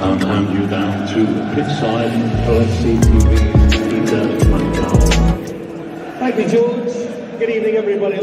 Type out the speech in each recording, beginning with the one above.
I'll hand you down to Pitchside OFC TV's Peter Mancao. Thank you, George. Good evening, everybody.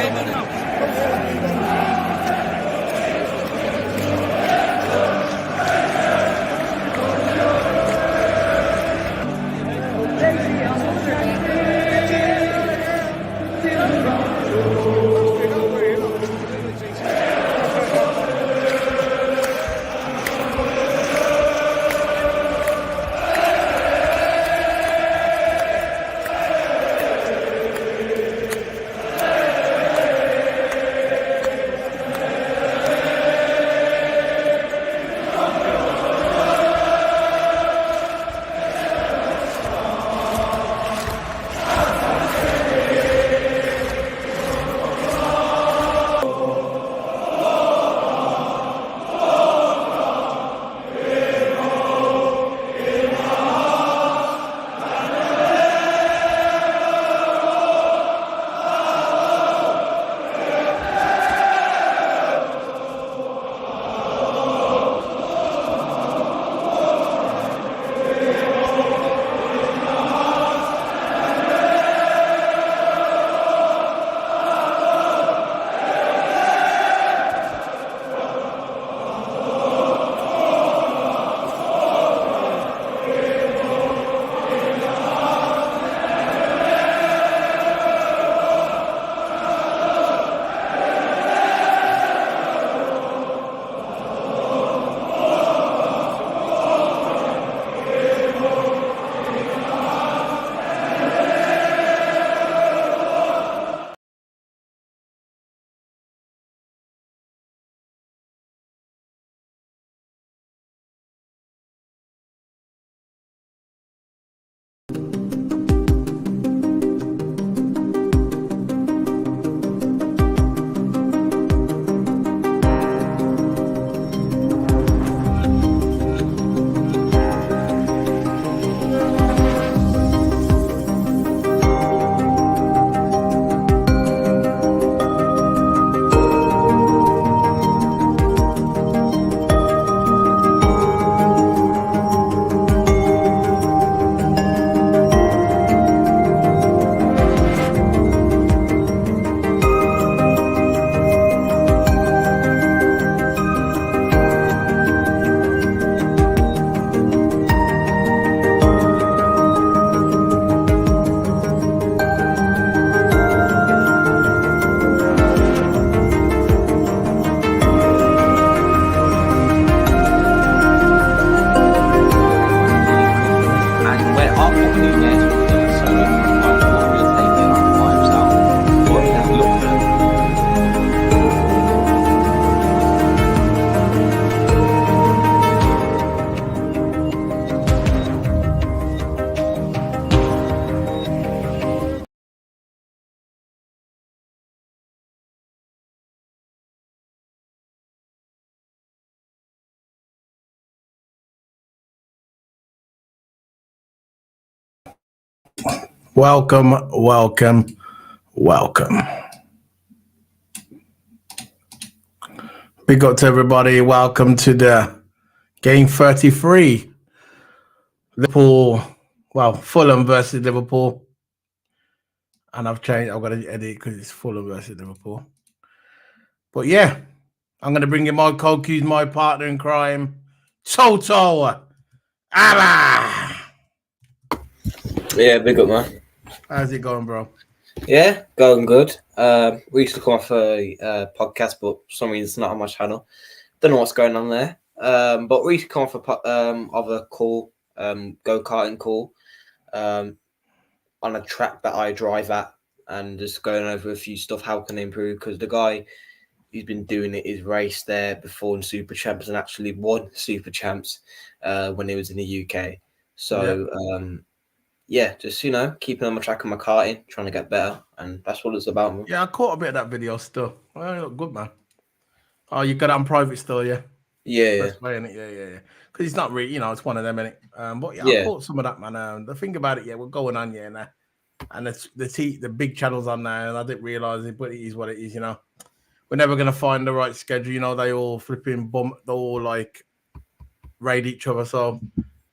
Welcome. Big up to everybody. Welcome to the game 33. Fulham versus Liverpool. And I've got to edit because it's Fulham versus Liverpool. But yeah, I'm going to bring in my co-cues, my partner in crime, Toto. Allah! Yeah, big up, man. How's it going, bro? Yeah, going good. We used to come off a podcast, but for some reason it's not on my channel. Don't know what's going on there. But we used to come off a call, go-karting call, on a track that I drive at, and just going over a few stuff. How can I improve? Because the guy who's been doing it is raced there before in Super Champs and actually won Super Champs when he was in the UK. So. Yeah. Just, keeping on my track on my karting, trying to get better. And that's what it's about, man. Yeah, I caught a bit of that video still. Well, you look good, man. Oh, you got it on private still, yeah? Yeah. That's way, innit? Yeah. Because it's not really, it's one of them, innit? But yeah, I caught some of that, man. The thing about it, we're going on, now. And the big channels on now, and I didn't realise it, but it is what it is, We're never going to find the right schedule, they all flipping bump, they're all like raid each other. So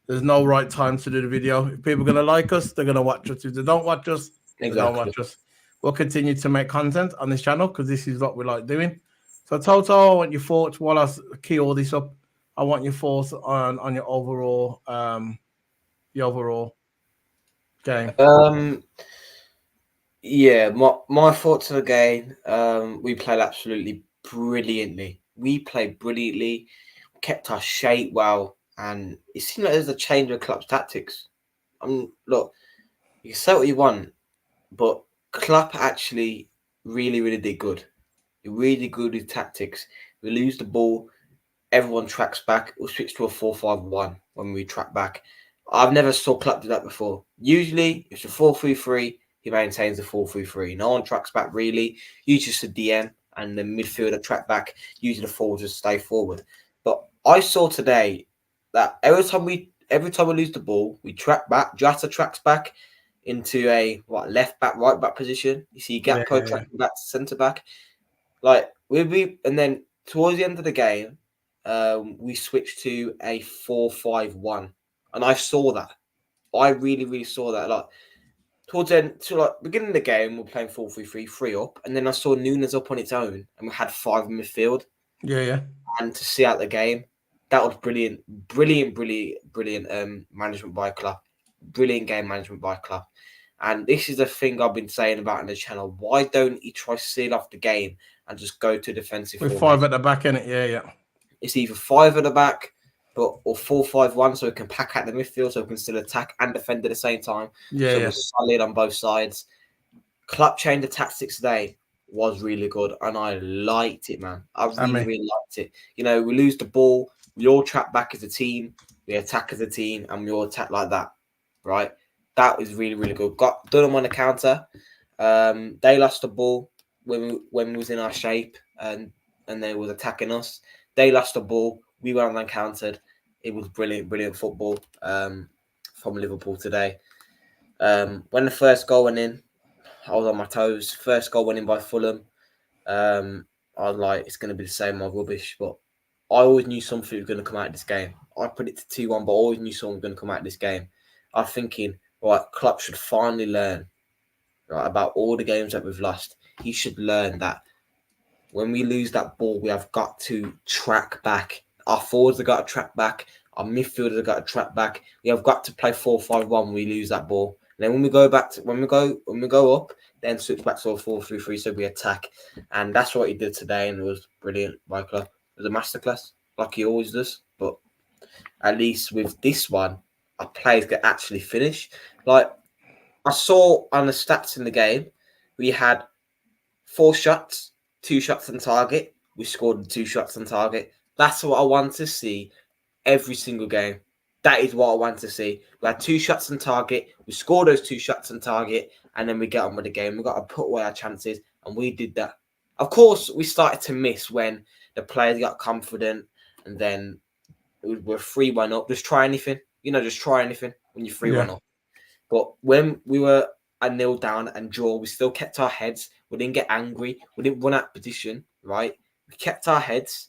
there's no right time to do the video. If people are gonna like us, they're gonna watch us. If they don't watch us, they don't watch us. We'll continue to make content on this channel because this is what we like doing. So Toto, I want your thoughts while I key all this up. I want your thoughts on your overall game. Yeah, my thoughts of the game. We played absolutely brilliantly. We played brilliantly, kept our shape well, and it seemed like there's a change of Klopp's tactics. Look, you can say what you want, but Klopp actually really did good. He really good with tactics. We lose the ball, everyone tracks back. We'll switch to a 4-5-1 when we track back. I've never saw Klopp do that before. Usually, it's a 4-3-3. He maintains the 4-3-3. No one tracks back really. Usually just a DM and the midfielder track back. Usually the forwards just stay forward. But I saw today that every time we lose the ball, we track back. Jota tracks back into a left back, right back position. You see Gakpo tracking back to centre back. Like and then towards the end of the game, we switched to a 4-5-1, and I saw that. I really saw that. Like towards the end, to like beginning of the game, we're playing 4-3-3, 3 up, and then I saw Nunes up on its own, and we had 5 in midfield. Yeah. And to see out the game, that was brilliant management by Klopp. Brilliant game management by Klopp. And this is the thing I've been saying about in the channel. Why don't he try to seal off the game and just go to defensive with formation? 5 at the back, innit? Yeah. It's either 5 at the back, or 4-5-1, so we can pack out the midfield, so we can still attack and defend at the same time. So we're solid on both sides. Klopp change the tactics today was really good, and I liked it, man. I really liked it. You know, we lose the ball, we all track back as a team, we attack as a team, and we all attack like that, right? That was really good. Got done them on the counter. They lost the ball when we was in our shape, and they was attacking us. They lost the ball. We went and countered. It was brilliant football from Liverpool today. When the first goal went in, I was on my toes. First goal went in by Fulham. I was like, it's going to be the same old rubbish. But I always knew something was going to come out of this game. I predicted 2-1, but I always knew someone was going to come out of this game. I was thinking, right, Klopp should finally learn about all the games that we've lost. He should learn that when we lose that ball, we have got to track back. Our forwards have got to track back. Our midfielders have got to track back. We have got to play 4-5-1 when we lose that ball. And then when we go up, then switch back to a 4-3-3, so we attack. And that's what he did today, and it was brilliant by Klopp. It was a masterclass, like he always does. But at least with this one, our players could actually finish. Like I saw on the stats in the game, we had 4 shots, 2 shots on target. We scored 2 shots on target. That's what I want to see every single game. That is what I want to see. We had 2 shots on target. We scored those 2 shots on target, and then we get on with the game. We've got to put away our chances, and we did that. Of course, we started to miss when the players got confident, and then we're 3-1 up. Just try anything. Just try anything when you're 3-1 up. But when we were a 0 down and draw, we still kept our heads. We didn't get angry. We didn't run out of position, right? We kept our heads,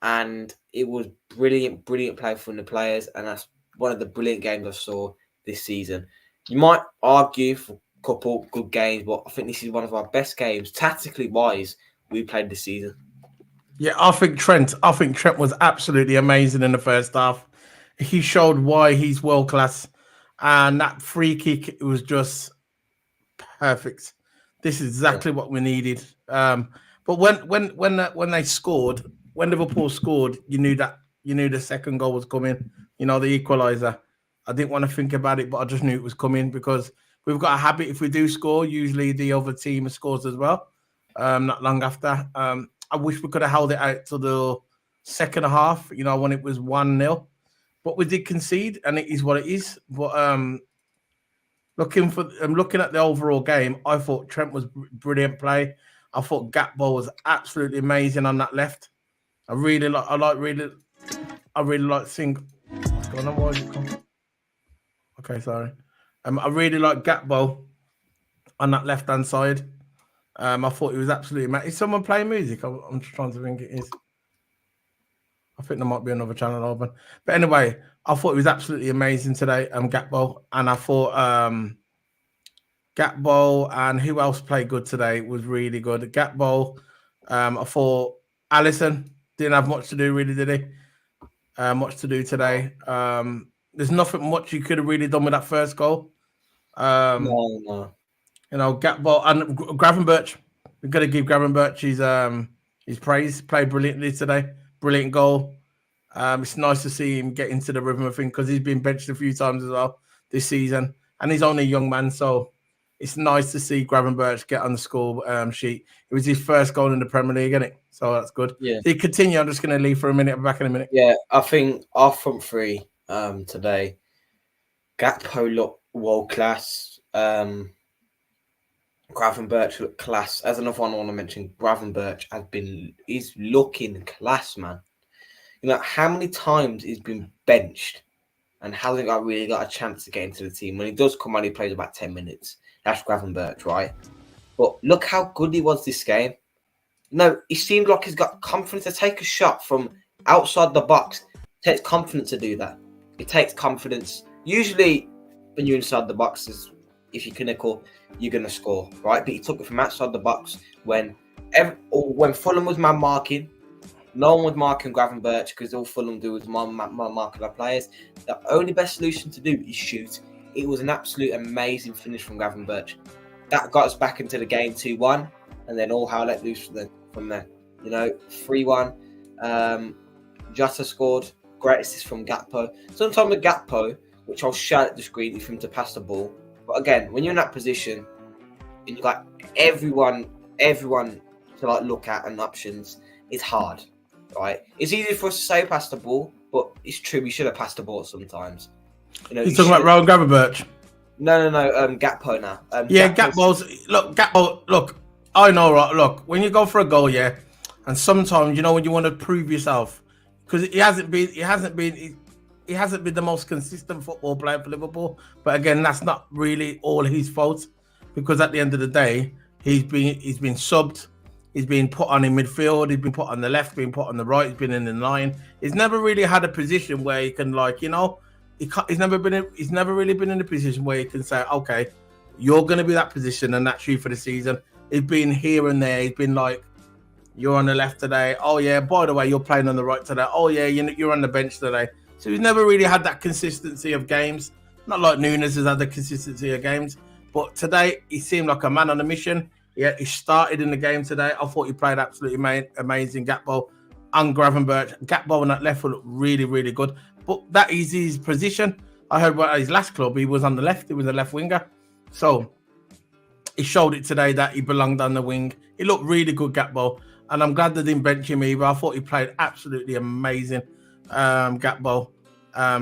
and it was brilliant play from the players, and that's one of the brilliant games I saw this season. You might argue for a couple good games, but I think this is one of our best games, tactically wise, we played this season. Yeah, I think Trent was absolutely amazing in the first half. He showed why he's world class, and that free kick, it was just perfect. This is exactly what we needed. But when they scored, when Liverpool scored, you knew the second goal was coming. The equaliser. I didn't want to think about it, but I just knew it was coming because we've got a habit. If we do score, usually the other team scores as well. Not long after. I wish we could have held it out to the second half. When it was 1-0, but we did concede, and it is what it is. But looking at the overall game, I thought Trent was brilliant play. I thought Gakpo was absolutely amazing on that left. I really like seeing what's going on. Why is it coming? Okay, sorry. I really like Gakpo on that left hand side. I thought he was absolutely amazing. Is someone playing music? I'm just trying to think it is. I think there might be another channel open. But anyway, I thought it was absolutely amazing today, Gakpo. And I thought Gakpo and who else played good today was really good. Gakpo, I thought Alisson didn't have much to do, really, did he? Much to do today. There's nothing much you could have really done with that first goal. No. You know, Gakpo and Gravenberch. We've got to give Gravenberch his praise. Played brilliantly today. Brilliant goal. It's nice to see him get into the rhythm of things because he's been benched a few times as well this season, and he's only a young man, so it's nice to see Gravenberch get on the score sheet. It was his first goal in the Premier League, isn't it? So that's good. Yeah. So you continue. I'm just going to leave for a minute. I'll be back in a minute. Yeah, I think our front three today, Gakpo looked world class. Gravenberch looked class. As another one I want to mention, Gravenberch he's looking class, man. You know, how many times he's been benched and hasn't really got a chance to get into the team. When he does come on, he plays about 10 minutes. That's Gravenberch, right? But look how good he was this game. No, he seemed like he's got confidence to take a shot from outside the box. It takes confidence to do that. It takes confidence. Usually, when you're inside the boxes, if you're clinical, you're going to score, right? But he took it from outside the box when Fulham was man marking. No one was marking Gravenberch because all Fulham do is marking our players. The only best solution to do is shoot. It was an absolute amazing finish from Gravenberch. That got us back into the game 2-1, and then all hell let loose from there. You know, 3-1. Jota scored. Great assist from Gakpo. Sometimes with Gakpo, which I'll shout at the screen for him to pass the ball. But again, when you're in that position, and you've got everyone to like look at and options, it's hard. Right, it's easy for us to say pass the ball, but it's true we should have passed the ball sometimes. You know, You're talking about Rowan Gravenberch? No. Gakpo now. Gakpo's look. I know, right? Look, when you go for a goal, yeah, and sometimes you know when you want to prove yourself, because he hasn't been the most consistent football player for Liverpool. But again, that's not really all his fault, because at the end of the day, he's been subbed. He's been put on in midfield. He's been put on the left, been put on the right. He's been in the line. He's never really had a position where he can, like, you know, he's never really been in a position where he can say, okay, you're going to be that position and that's you for the season. He's been here and there. He's been like, you're on the left today. Oh yeah, by the way, you're playing on the right today. Oh yeah, you're on the bench today. So he's never really had that consistency of games. Not like Nunes has had the consistency of games, but today he seemed like a man on a mission. Yeah, he started in the game today. I thought he played absolutely amazing. Gakpo and Gravenberch. Gakpo on that left foot looked really, really good. But that is his position. I heard at his last club, he was on the left. He was a left winger. So he showed it today that he belonged on the wing. He looked really good, Gakpo. And I'm glad they didn't bench him either. I thought he played absolutely amazing, Gakpo.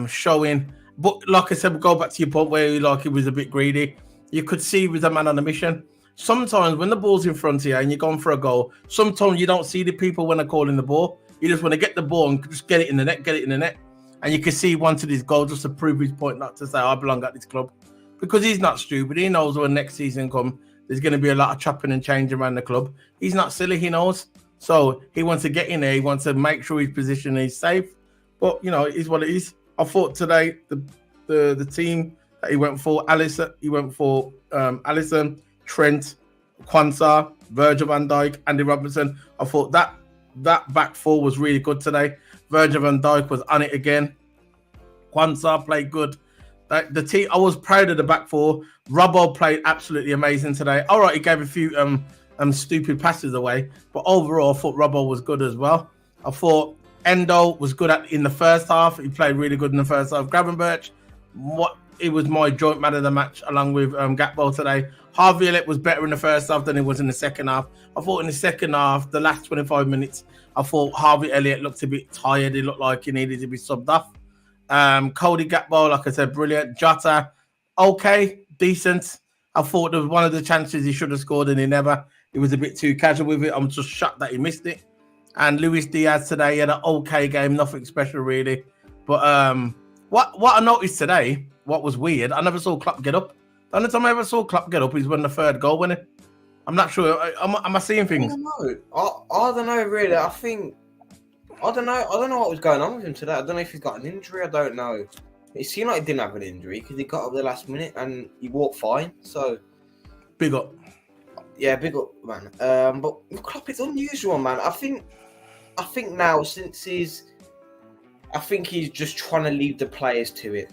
Showing. But like I said, we'll go back to your point where he was a bit greedy. You could see he was a man on a mission. Sometimes when the ball's in front of you and you're going for a goal, sometimes you don't see the people when they're calling the ball. You just want to get the ball and just get it in the net, And you can see he wanted his goal just to prove his point, not to say, I belong at this club. Because he's not stupid. He knows when next season comes, there's going to be a lot of chopping and changing around the club. He's not silly, he knows. So he wants to get in there. He wants to make sure his position is safe. But, you know, it is what it is. I thought today, the team that he went for, Alisson, Trent, Quansah, Virgil van Dijk, Andy Robertson. I thought that back four was really good today. Virgil van Dijk was on it again. Quansah played good. The team, I was proud of the back four. Robbo played absolutely amazing today. All right, he gave a few stupid passes away, but overall, I thought Robbo was good as well. I thought Endo was good in the first half. He played really good in the first half. Gravenberch, it was my joint man of the match along with Gakpo today. Harvey Elliott was better in the first half than he was in the second half. I thought in the second half, the last 25 minutes, I thought Harvey Elliott looked a bit tired. He looked like he needed to be subbed off. Cody Gakpo, like I said, brilliant. Jota, okay, decent. I thought there was one of the chances he should have scored and he never. He was a bit too casual with it. I'm just shocked that he missed it. And Luis Diaz today, he had an okay game, nothing special really. But what I noticed today, what was weird, I never saw Klopp get up. The only time I ever saw Klopp get up is when the third goal went in. I'm not sure. Am I seeing things? I don't know. I don't know, really. I think I don't know. I don't know what was going on with him today. I don't know if he's got an injury. I don't know. It seemed like he didn't have an injury because he got up the last minute and he walked fine. So, Big up. yeah, big up, man. But Klopp, it's unusual, man. I think now I think he's just trying to leave the players to it.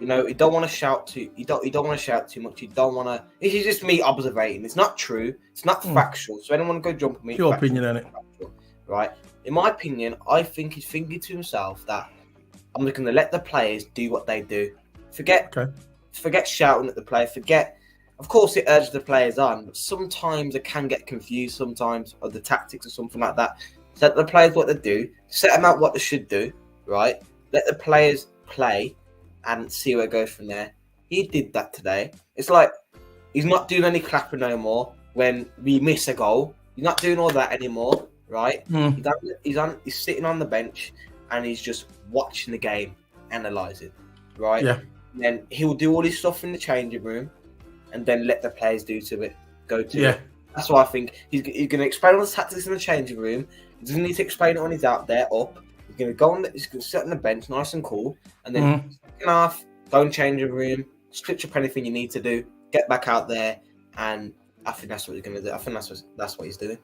You know, he don't want to shout too. He don't want to shout too much. He don't want to. This is just me observating. It's not true. It's not factual. So anyone go jump on me. Your opinion on it, right? In my opinion, I think he's thinking to himself that I'm just going to let the players do what they do. Forget shouting at the player. Of course, it urges the players on, but sometimes they can get confused. Sometimes of the tactics or something like that. So let the players what they do. Set them out what they should do. Right? Let the players play and see where it goes from there. He did that today. It's like he's not doing any clapping no more when we miss a goal. He's not doing all that anymore, right? He's sitting on the bench and he's just watching the game, analysing, right? Yeah. And then he'll do all his stuff in the changing room and then let the players go to it. That's why I think he's going to explain all the tactics in the changing room. He doesn't need to explain it when he's out there, up. He's going to go on. He's going to sit on the bench, nice and cool, and then second half, go and change the room, switch up anything you need to do, get back out there, and I think that's what he's going to do. I think that's what he's doing.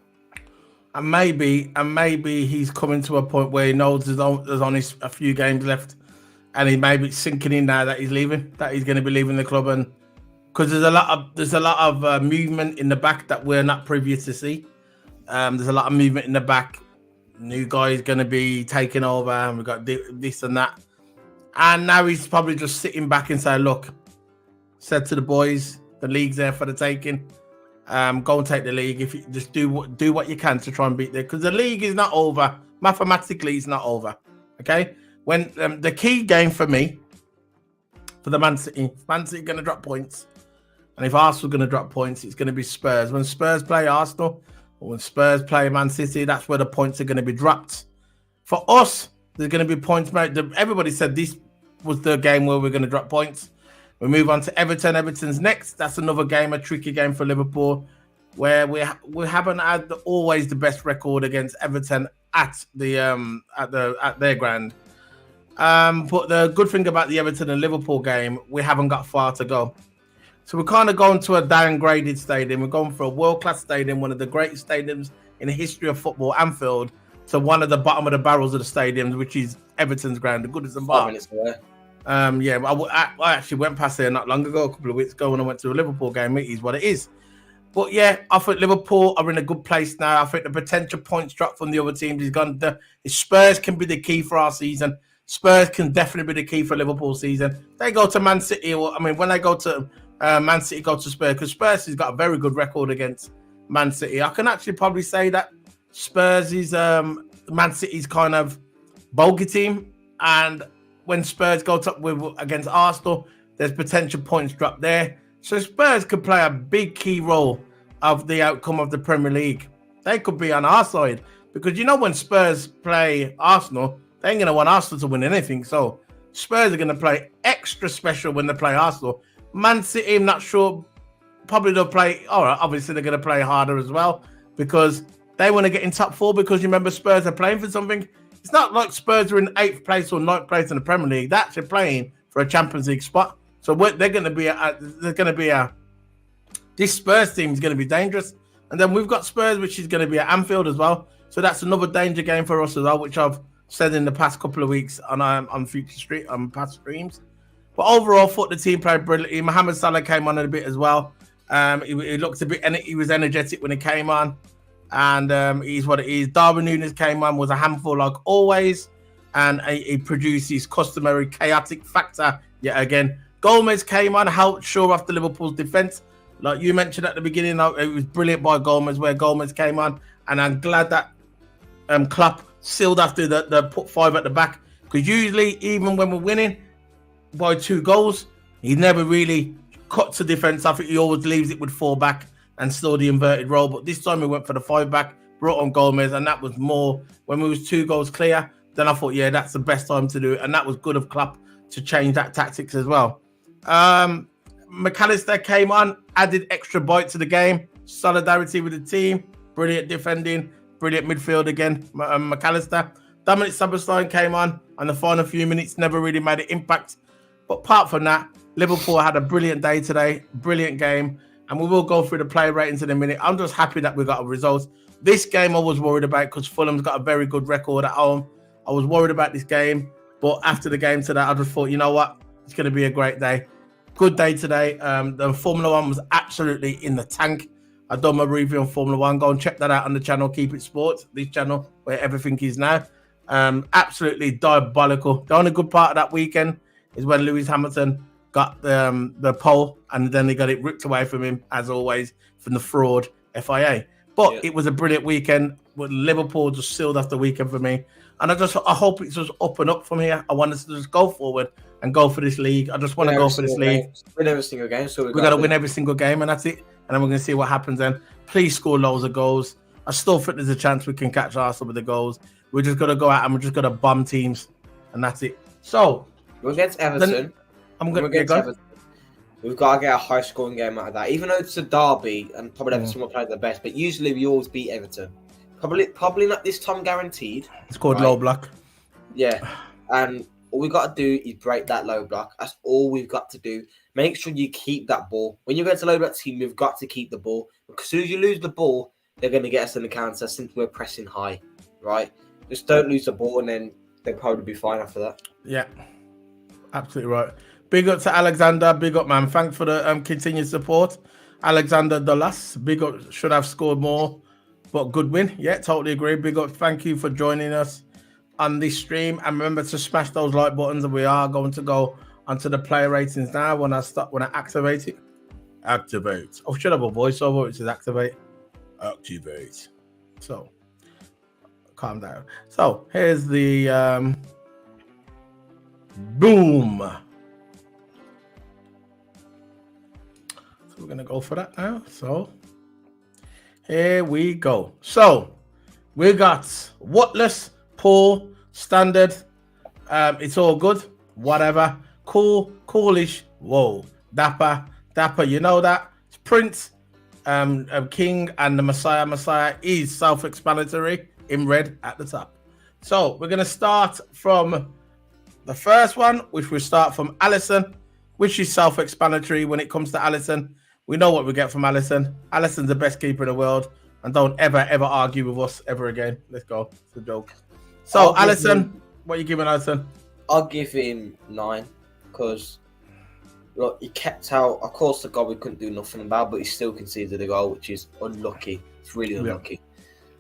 And maybe he's coming to a point where he knows there's only a few games left, and he maybe sinking in now that he's leaving, that he's going to be leaving the club, and because there's a lot of movement in the back that we're not privy to see. There's a lot of movement in the back. New guy is going to be taking over, and we've got this and that. And now he's probably just sitting back and saying, look, said to the boys, the league's there for the taking. Go and take the league. If you just do what you can to try and beat it. Because the league is not over. Mathematically, it's not over. Okay? When the key game for me, for the Man City going to drop points. And if Arsenal going to drop points, it's going to be Spurs. When Spurs play Arsenal, or when Spurs play Man City, that's where the points are going to be dropped. For us, there's going to be points made. Everybody said this was the game where we're going to drop points. We move on to Everton. Everton's next. That's another game, a tricky game for Liverpool, where we haven't had always the best record against Everton at their ground. But the good thing about the Everton and Liverpool game, we haven't got far to go. So we're kind of going to a downgraded stadium. We're going for a world-class stadium, one of the greatest stadiums in the history of football, Anfield, to one of the bottom of the barrels of the stadiums, which is Everton's ground, the Goodison Park. I actually went past there not long ago, a couple of weeks ago, when I went to a Liverpool game. It is what it is. But yeah, I think Liverpool are in a good place now. I think the potential points drop from the other teams is gone. The Spurs can be the key for our season. Spurs can definitely be the key for Liverpool's season. They go to Man City, when they go to Man City, go to Spurs, because Spurs has got a very good record against Man City. I can actually probably say that Spurs is Man City's kind of bogey team, and when Spurs go against Arsenal, there's potential points drop there. So Spurs could play a big key role of the outcome of the Premier League. They could be on our side, because when Spurs play Arsenal, they ain't going to want Arsenal to win anything. So Spurs are going to play extra special when they play Arsenal. Man City, I'm not sure. Probably they'll play. All right, obviously they're going to play harder as well, because they want to get in top four. Because you remember, Spurs are playing for something. It's not like Spurs are in 8th place or 9th place in the Premier League. They're actually playing for a Champions League spot. So they're going to be this Spurs team is going to be dangerous. And then we've got Spurs, which is going to be at Anfield as well. So that's another danger game for us as well, which I've said in the past couple of weeks on past streams. But overall, I thought the team played brilliantly. Mohamed Salah came on a bit as well. He looked a bit, and he was energetic when he came on. And he's what it is. Darwin Núñez came on, was a handful like always, and he produced his customary chaotic factor yet again. Gomez came on, helped shore off the Liverpool's defence. Like you mentioned at the beginning, it was brilliant by Gomez, where Gomez came on, and I'm glad that Klopp sealed after the put 5 at the back, because usually, even when we're winning by 2 goals, he never really cuts the defence. I think he always leaves it with 4 back and still the inverted role. But this time we went for the 5 back, brought on Gomez, and that was more when we was 2 goals clear. Then I thought, yeah, that's the best time to do it, and that was good of Klopp to change that tactics as well. McAllister came on, added extra bite to the game, solidarity with the team, brilliant defending, brilliant midfield again. McAllister. Dominic Szoboszlai came on, and the final few minutes never really made an impact. But apart from that, Liverpool had a brilliant day today, brilliant game, and we will go through the player ratings in a minute. I'm just happy that we got a result. This game I was worried about because Fulham's got a very good record at home. I was worried about this game, but after the game today, I just thought, you know what? It's going to be a great day. Good day today. The Formula One was absolutely in the tank. I've done my review on Formula One. Go and check that out on the channel, Keep It Sports, this channel where everything is now. Absolutely diabolical. The only good part of that weekend is when Lewis Hamilton got the pole and then they got it ripped away from him, as always, from the fraud FIA. But It was a brilliant weekend. Liverpool just sealed off the weekend for me. And I hope it's just up and up from here. I want us to just go forward and go for this league. I just want to go for this league. Win every single game. So we got to win every single game, and that's it. And then we're going to see what happens then. Please score loads of goals. I still think there's a chance we can catch Arsenal with the goals. We're just going to go out and we're just going to bomb teams. And that's it. So, we're against Everton. We've got to get a high-scoring game out of that. Even though it's a derby and probably Everton will play the best, but usually we always beat Everton. Probably not this time guaranteed. It's called low block. Yeah. And all we've got to do is break that low block. That's all we've got to do. Make sure you keep that ball. When you go to low block team, you've got to keep the ball. Because as soon as you lose the ball, they're going to get us in the counter since we're pressing high, right? Just don't lose the ball and then they'll probably be fine after that. Yeah, absolutely right. Big up to Alexander. Big up, man. Thanks for the continued support. Alexander Dolas. Big up. Should have scored more, but good win. Yeah, totally agree. Big up. Thank you for joining us on this stream. And remember to smash those like buttons. And we are going to go onto the player ratings now when I activate it. Activate. Oh, should have a voiceover which says activate. Activate. So calm down. So here's the boom. So we're gonna go for that now. So here we go. So we got Watless, poor, standard. It's all good. Whatever. Cool, coolish. Whoa. Dapper. You know that. It's Prince, King, and the Messiah. Messiah is self-explanatory in red at the top. So we're going to start from the first one, which will start from Alisson, which is self-explanatory when it comes to Alisson. We know what we get from Alisson. Alisson's the best keeper in the world, and don't ever argue with us ever again. Let's go. It's a joke. So Alisson, what are you giving Alisson? I'll give him 9 because look, he kept out. Of course, the goal we couldn't do nothing about, but he still conceded a goal, which is unlucky. It's really unlucky.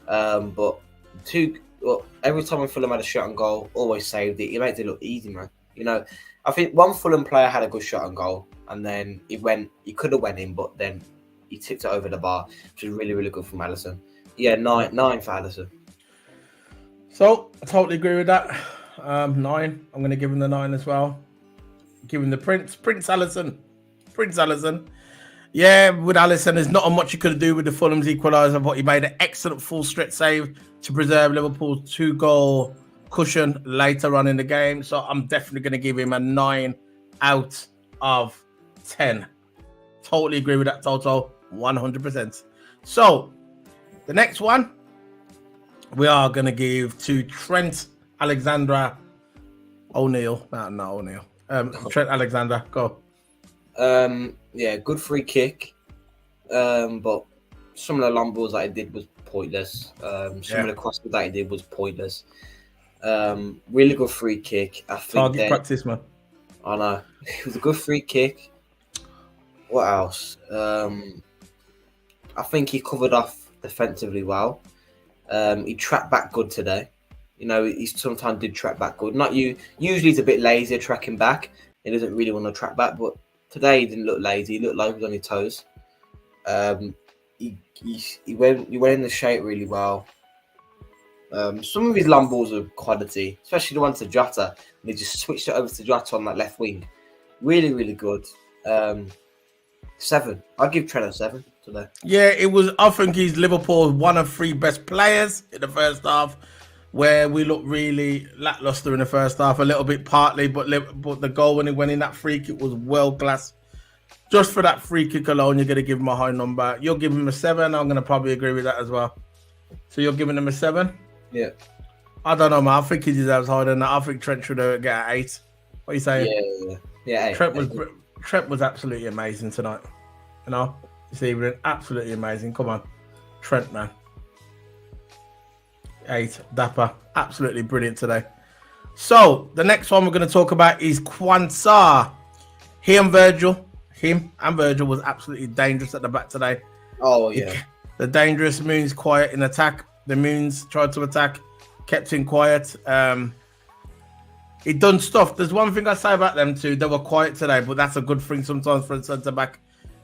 But every time we Fulham had a shot on goal, always saved it. He made it look easy, man. You know, I think one Fulham player had a good shot on goal, and then he could have went in, but then he tipped it over the bar, which is really, really good from Alisson. Yeah, 9 for Alisson. So I totally agree with that. 9. I'm going to give him the 9 as well. Give him the Prince Alisson. Yeah, with Alisson, there's not much you could do with the Fulham's equaliser, but he made an excellent full stretch save to preserve Liverpool's 2-goal cushion later on in the game. So I'm definitely going to give him a 9 out of 10. Totally agree with that, Toto. 100%. So the next one we are going to give to Trent Alexander-O'Neill. No, O'Neill. Trent Alexander, go. Yeah, good free kick. But some of the long balls that he did was pointless. Some of the crosses that he did was pointless. Really good free kick. I think target practice, man. I know. It was a good free kick. What else? I think he covered off defensively well. He tracked back good today. You know, he sometimes did track back good. Usually he's a bit lazy tracking back. He doesn't really want to track back, but today he didn't look lazy. He looked like he was on his toes. He went in the shape really well. Some of his long balls are quality, especially the one to Jota. And he just switched it over to Jota on that left wing. Really, really good. 7. I'll give Trent a 7 today. Yeah, it was. I think he's Liverpool's one of 3 best players in the first half, where we looked really lackluster in the first half, a little bit partly, but the goal when he went in, that free kick was world class. Just for that free kick alone, you're going to give him a high number. You'll give him a 7. I'm going to probably agree with that as well. So you're giving him a 7? Yeah. I don't know, man. I think he deserves higher than that. I think Trent should get an 8. What are you saying? Yeah. Trent was absolutely amazing tonight. You know, this evening, absolutely amazing. Come on, Trent, man. 8, dapper, absolutely brilliant today. So the next one we're going to talk about is Quansah. Him and Virgil was absolutely dangerous at the back today. Oh yeah. The dangerous Moons quiet in attack. The Moons tried to attack, kept him quiet. He done stuff. There's one thing I say about them two. They were quiet today, but that's a good thing sometimes for a centre back.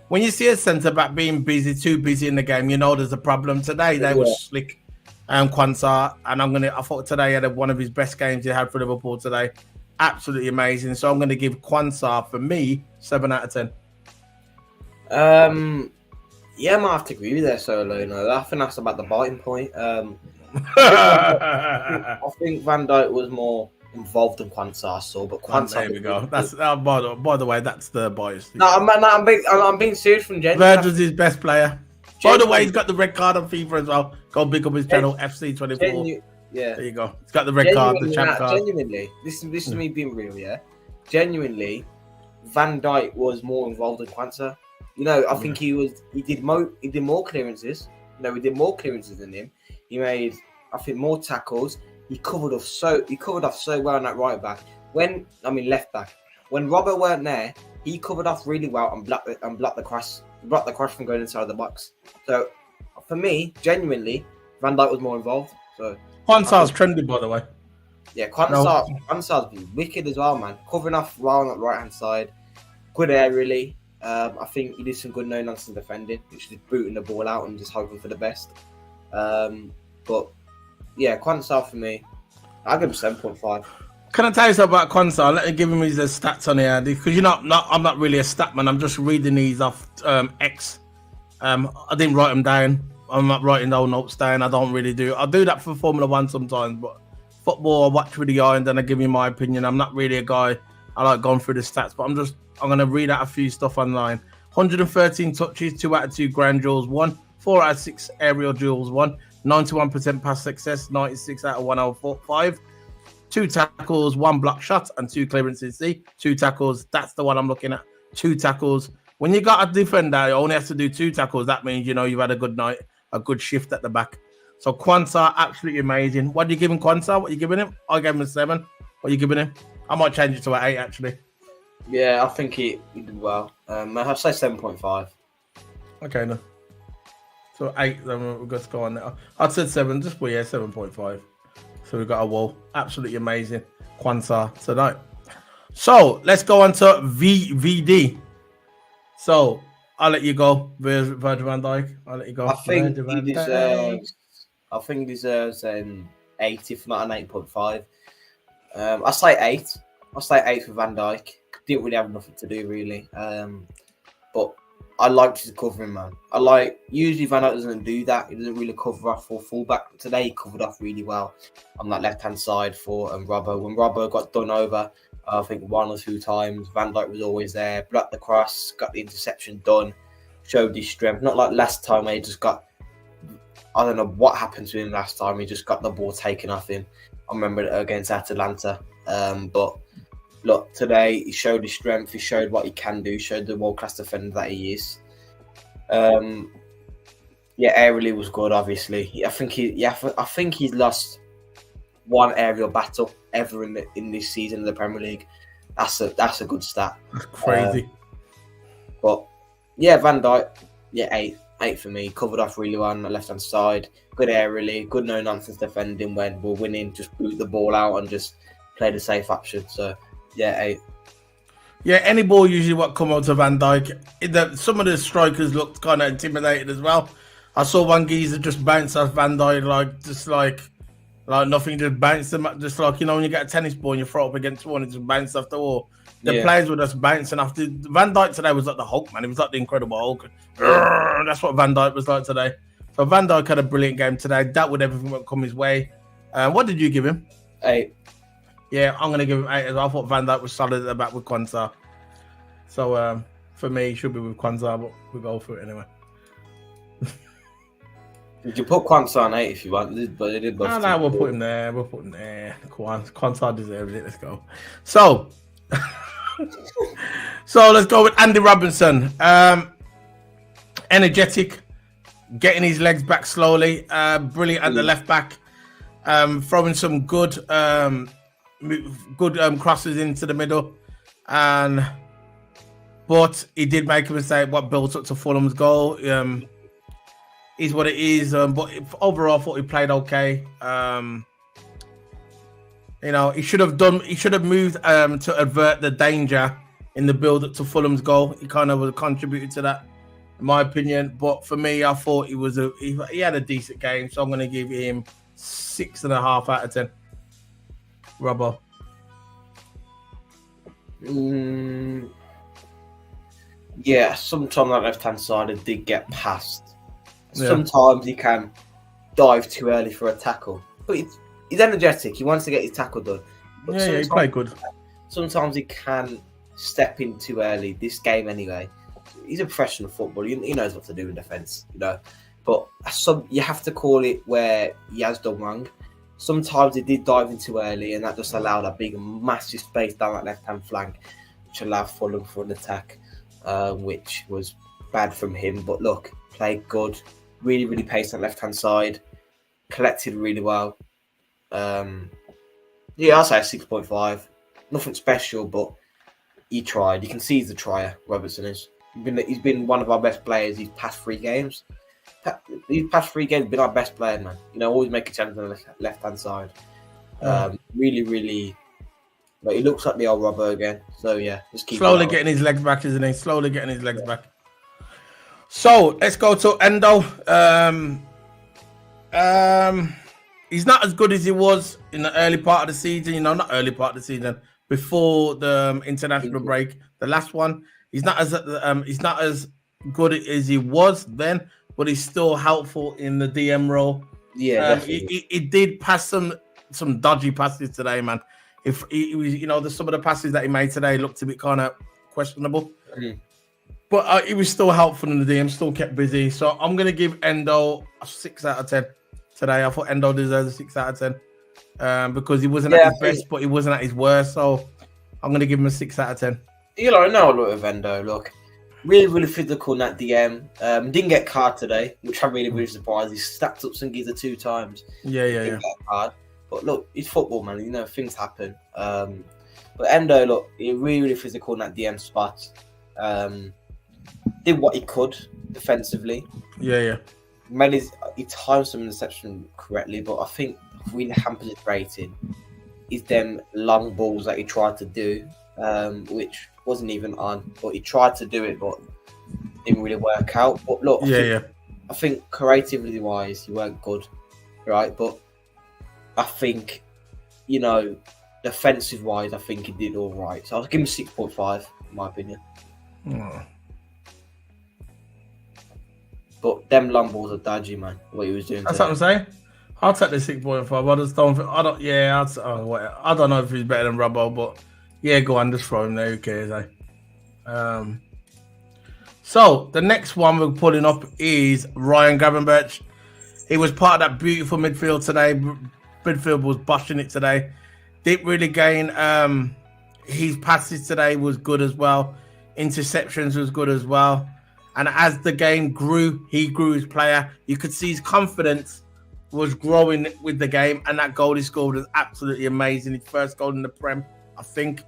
When you see a centre back being busy, too busy in the game, you know there's a problem. Today they were slick. Quansah, and I thought today he had one of his best games he had for Liverpool today. Absolutely amazing. So I'm going to give Quansah, for me, 7 out of 10. Yeah, I might have to agree with that solo. No, I think that's about the biting point. I think Van Dijk was more involved than Quansah, but Quansah. There we go. That's by the way, that's the bias. No, I'm being serious from Jen. Virgil's his best player. By the way, he's got the red card on FIFA as well. Go big up his channel, FC24. Yeah, there you go. He's got the red card, the champ card. Genuinely, this is me being real. Yeah, genuinely, Van Dijk was more involved than Quansah. You know, I think he did more clearances. You know, we did more clearances than him. He made, I think, more tackles. He covered off so well on that right back. Left back. When Robert weren't there, he covered off really well and blocked the cross. Blocked the cross from going inside the box. So, for me, genuinely, Van Dijk was more involved. So Quansah's trendy, by the way. Yeah, Quansah's been wicked as well, man. Covering off well on the right hand side. Good air, really. I think he did some good no-nonsense defending, which is booting the ball out and just hoping for the best. But yeah, Quansah for me, I'll give him 7.5. Can I tell you something about Quansah? Let me give him his stats on here, because I'm not really a stat man. I'm just reading these off X. I didn't write them down. I'm not writing those notes down. I don't really do. I do that for Formula One sometimes, but football I watch with the eye and then I give you my opinion. I'm not really a guy. I like going through the stats, but I'm going to read out a few stuff online. 113 touches, 2 out of 2 ground duels, 1, 4 out of 6 aerial duels, 1, 91% pass success, 96 out of 105, 2 tackles, 1 block shot, and 2 clearances. See, 2 tackles. That's the one I'm looking at. 2 tackles. When you got a defender, you only have to do 2 tackles. That means, you've had a good night, a good shift at the back. So Quansah, absolutely amazing. What are you giving Quansah? What are you giving him? I gave him a 7. What are you giving him? I might change it to an 8, actually. Yeah, I think he did well. I'd say 7.5. Okay, no. So 8, then we've got to go on now. I'd said 7, just 7.5. So we've got a wall. Absolutely amazing. Quansah tonight. So let's go on to VVD. So I'll let you go, Virgil van Dijk. I'll let you go. I think he deserves an 8, if not an 8.5. I'll say 8. I'll say 8 for Van Dijk. Didn't really have nothing to do, really. But I liked his covering, man. Usually Van Dijk doesn't do that. He doesn't really cover off for fullback. Today he covered off really well on that left-hand side for Robbo. When Robbo got done over, I think 1 or 2 times, Van Dijk was always there, blocked the cross, got the interception done, showed his strength. Not like last time where he just got, I don't know what happened to him last time. He just got the ball taken off him. I remember it against Atalanta. But look, today he showed his strength. He showed what he can do. Showed the world-class defender that he is. Aerially was good. Obviously, I think he's lost 1 aerial battle ever in this season of the Premier League. That's a good stat. That's crazy. But yeah, Van Dijk, 8 for me. Covered off really well on the left hand side. Good aerially, good no nonsense defending when we're winning. Just boot the ball out and just play the safe option. So 8. Yeah, any ball usually what come out to Van Dijk. Some of the strikers looked kind of intimidated as well. I saw one geezer just bounce off Van Dijk like nothing, just bounced them, just like, when you get a tennis ball and you throw up against one, it just bounced off the wall. The players were just bouncing off. Van Dijk today was like the Hulk, man. He was like the Incredible Hulk. That's what Van Dijk was like today. So Van Dijk had a brilliant game today. Dealt with everything that come his way. What did you give him? 8. Yeah, I'm going to give him 8 as well. I thought Van Dijk was solid at the back with Quansah. So for me, he should be with Quansah, but we'll go for it anyway. You can put Kwanzaa on 8 if you want, but they did both. No, we'll put him there. Quansah deserves it. Let's go. So, let's go with Andy Robinson. Energetic, getting his legs back slowly. Brilliant at the left back. Throwing some good crosses into the middle. But he did make a mistake. What built up to Fulham's goal is what it is. But overall, I thought he played okay. He should have moved to avert the danger in the build up to Fulham's goal. He kind of contributed to that, in my opinion. But for me, I thought he had a decent game, so I'm going to give him 6.5 out of 10. Robbo. Yeah, sometimes that left-hand side it did get past. Sometimes he can dive too early for a tackle. But he's energetic. He wants to get his tackle done. But he played good. Sometimes he can step in too early. This game anyway. He's a professional footballer. He knows what to do in defence, But you have to call it where he has done wrong. Sometimes he did dive in too early, and that just allowed a big, massive space down that left-hand flank, which allowed Fulham for an attack. Which was bad from him. But look, played good. Really, really paced on the left-hand side. Collected really well. I'll say 6.5. Nothing special, but he tried. You can see he's the trier, Robertson is. He's been one of our best players these past 3 games. These past 3 games, been our best player, man. Always make a challenge on the left-hand side. Really, really... But he looks like the old Robbo again. So, yeah, just keep slowly getting his legs back, isn't he? Slowly getting his legs back. So, let's go to Endo. He's not as good as he was in the early part of the season. Not early part of the season. Before the international break. The last one. He's not as good as he was then. But he's still helpful in the DM role. Yeah, he did pass some dodgy passes today, man. If he was, some of the passes that he made today looked a bit kind of questionable, but he was still helpful in the DM, still kept busy. So I'm going to give Endo a 6 out of 10 today. I thought Endo deserves a 6 out of 10 because he wasn't at his best, but he wasn't at his worst. So I'm going to give him a 6 out of 10. I know a lot of Endo. Look, really, really physical in that DM. Didn't get card today, which I'm really, really surprised. He stacked up some geezer 2 times. Yeah. Card. But look, it's football, man. Things happen. But Endo, look, he really, really physical in that DM spot. Did what he could defensively. Yeah. He timed some interception correctly, but I think really hampers his rating is them long balls that he tried to do, which wasn't even on. But he tried to do it, but didn't really work out. But look, I think creatively wise, he weren't good, right? But I think, defensive wise, I think he did all right. So I'll give him 6.5, in my opinion. But them long balls are dodgy, man. What he was doing. That's what I'm saying. I'll take the 6.5. I just don't. I don't know if he's better than Robbo, but go on, just throw him there. Who cares, So the next one we're pulling up is Ryan Gravenberch. He was part of that beautiful midfield today. Midfield was boshing it today. Didn't really gain. His passes today was good as well. Interceptions was good as well. And as the game grew, he grew his player. You could see his confidence was growing with the game. And that goal he scored was absolutely amazing. His first goal in the Prem, I think.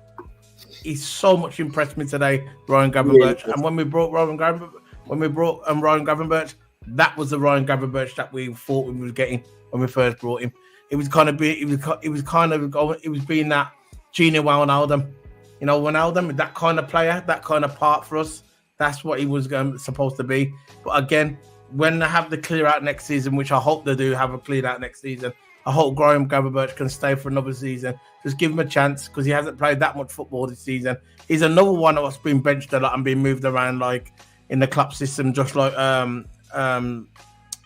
He's so much impressed me today, Ryan Gravenberch. And when we brought Ryan Gravenberch, that was the Ryan Gravenberch that we thought we was getting when we first brought him. It was being that Gino Wijnaldum, Wijnaldum, that kind of player, that kind of part for us. That's what he was supposed to be. But again, when they have the clear out next season, which I hope they do have a clear out next season, I hope Graham Gravenberch can stay for another season. Just give him a chance because he hasn't played that much football this season. He's another one that's been benched a lot and been moved around like in the club system, just like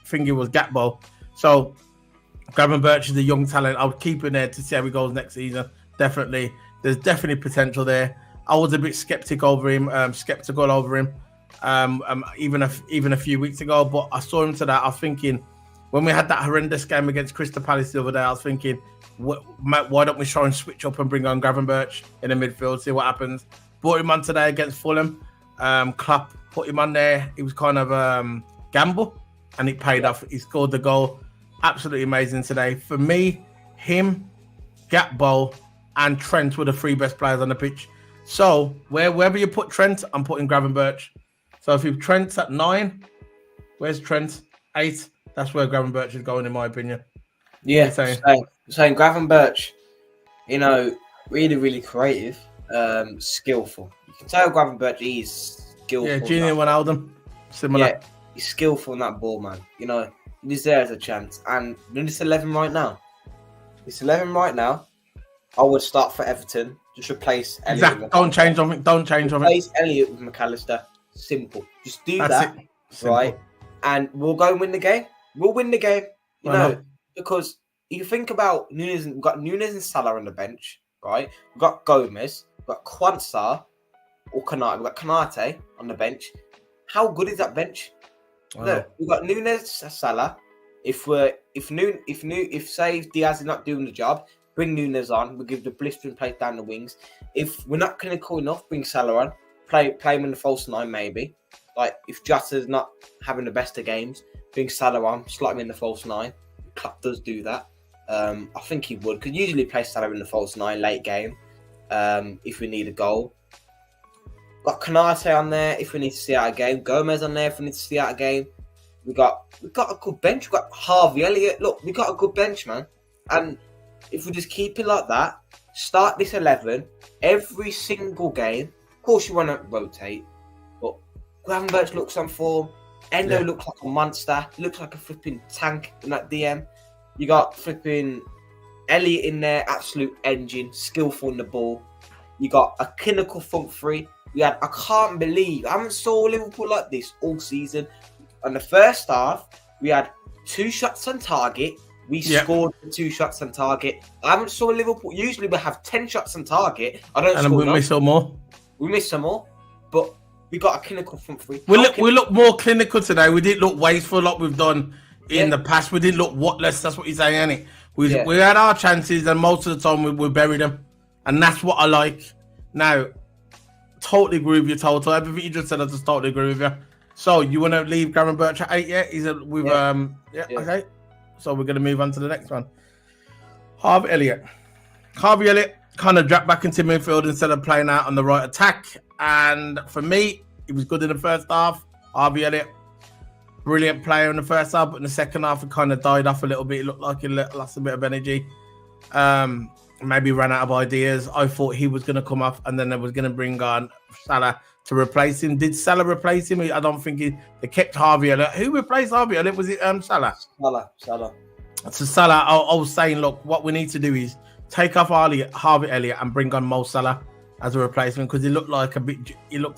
Finger was Gatbo. So Gravenberch is a young talent. I would keep him there to see how he goes next season. Definitely. There's definitely potential there. I was a bit skeptical over him, even a few weeks ago, but I saw him today. I was thinking when we had that horrendous game against Crystal Palace the other day, I was thinking, why don't we try and switch up and bring on Gravenberch in the midfield, see what happens. Brought him on today against Fulham. Klopp put him on there. It was kind of gamble, and it paid off. He scored the goal. Absolutely amazing today. For me, him, Gatbo, and Trent were the 3 best players on the pitch. So wherever you put Trent, I'm putting Gravenberch. So if Trent's at 9, where's Trent? 8. That's where Gravenberch is going, in my opinion. Yeah, saying Gravenberch, really, really creative, skillful. You can tell Gravenberch he's skillful. Yeah, Junior Wijnaldum, similar. Yeah, he's skillful in that ball, man. He deserves a chance. And in this 11 right now, I would start for Everton. Just replace Elliott. Exactly. Don't change on it. Replace Elliott with McAllister. Simple. Just do that, right? And we'll go and win the game. We'll win the game, because you think about Nunes. We've got Nunes and Salah on the bench, right? We've got Gomez, we've got Kwanzaa or Kanate. We've got Kanate on the bench. How good is that bench? Wow. Look, we've got Nunes, Salah. If say Diaz is not doing the job, bring Nunes on. We'll give the blistering play down the wings. If we're not clinical enough, bring Salah on. Play him in the false 9, maybe. Like if Jota's not having the best of games, bring Salah on, slot him in the false 9. Klopp does do that. I think he would, because usually play Salah in the false 9 late game if we need a goal. Got Kanate on there if we need to see out a game. Gomez on there if we need to see out a game. We got a good bench. We got Harvey Elliott. Look, we got a good bench, man. And if we just keep it like that, start this 11 every single game. Of course, you want to rotate, but Gravenberch looks on form. Endo looks like a monster. He looks like a flipping tank in that DM. You got flipping Elliott in there, absolute engine, skillful in the ball. You got a clinical front three. I can't believe, I haven't saw Liverpool like this all season. On the first half, we had 2 shots on target. We scored 2 shots on target. I haven't saw Liverpool. Usually we have 10 shots on target. And we miss some more. We missed some more, but we got a clinical front three. We look more clinical today. We didn't look wasteful like we've done in the past. We didn't look whatless. That's what you're saying, ain't it? We had our chances, and most of the time we buried them, and that's what I like. Now, totally agree with you, Toto. Everything you just said, I just totally agree with you. So you want to leave Gravenberch at 8? Yeah, okay. So we're going to move on to the next one. Harvey Elliott kind of dropped back into midfield instead of playing out on the right attack. And for me, he was good in the first half. Harvey Elliott, brilliant player in the first half, but in the second half, it kind of died off a little bit. It looked like he lost a bit of energy. Maybe ran out of ideas. I thought he was going to come off, and then they was going to bring on Salah to replace him. Did Salah replace him? I don't think they kept Harvey Elliott. Who replaced Harvey Elliott? Was it Salah? Salah. So Salah, I was saying, look, what we need to do is take off Harvey Elliott and bring on Mo Salah as a replacement, because he looked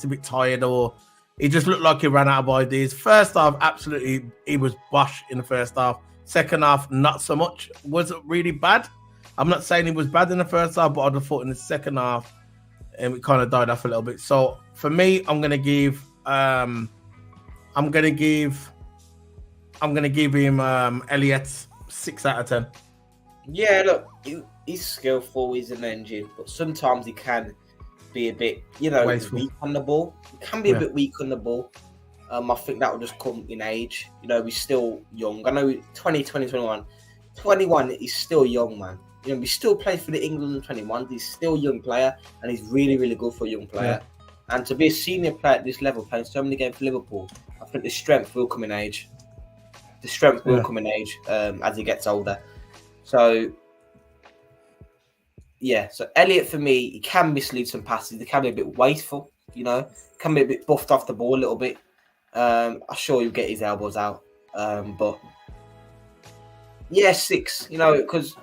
a bit tired, or he just looked like he ran out of ideas. First half, absolutely, he was bosh in the first half. Second half, not so much. Was it really bad? I'm not saying he was bad in the first half, but I'd have thought in the second half, and it kind of died off a little bit. So for me, I'm gonna give him Elliott 6 out of 10. Yeah, look, he's skillful. He's an engine, but sometimes he can be a bit, wasteful. Weak on the ball. He can be a bit weak on the ball. I think that will just come in age. We're still young. I know 21 he's still young, man. We still play for the England 21. He's still a young player, and he's really, really good for a young player. Yeah. And to be a senior player at this level, playing so many games for Liverpool, I think the strength will come in age. As he gets older. So, so Elliott, for me, he can mislead some passes. He can be a bit wasteful, can be a bit buffed off the ball a little bit. I'm sure he'll get his elbows out. But, 6, because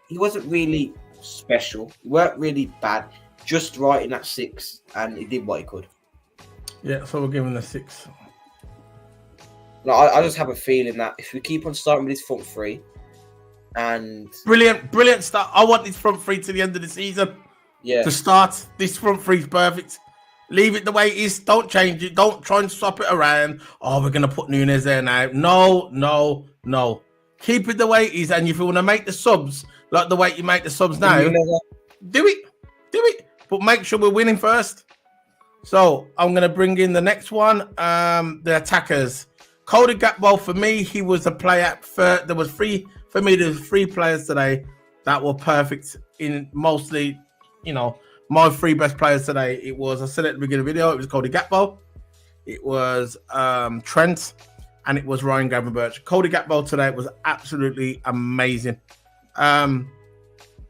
he wasn't really special. He weren't really bad. Just right in that 6, and he did what he could. Yeah, so we're giving the 6. I just have a feeling that if we keep on starting with this front three, and brilliant start. I want this front three to the end of the season. Yeah, to start this front three is perfect. Leave it the way it is. Don't change it. Don't try and swap it around. Oh, we're gonna put Nunes there now. No. Keep it the way it is, and if you want to make the subs like the way you make the subs now, do it. But make sure we're winning first. So I'm going to bring in the next one, the attackers. Cody Gakpo, for me, he was a player. There was three players today that were perfect in mostly, my three best players today. It was, I said at the beginning of the video, it was Cody Gakpo, it was Trent, and it was Ryan Gravenberch. Cody Gakpo today was absolutely amazing.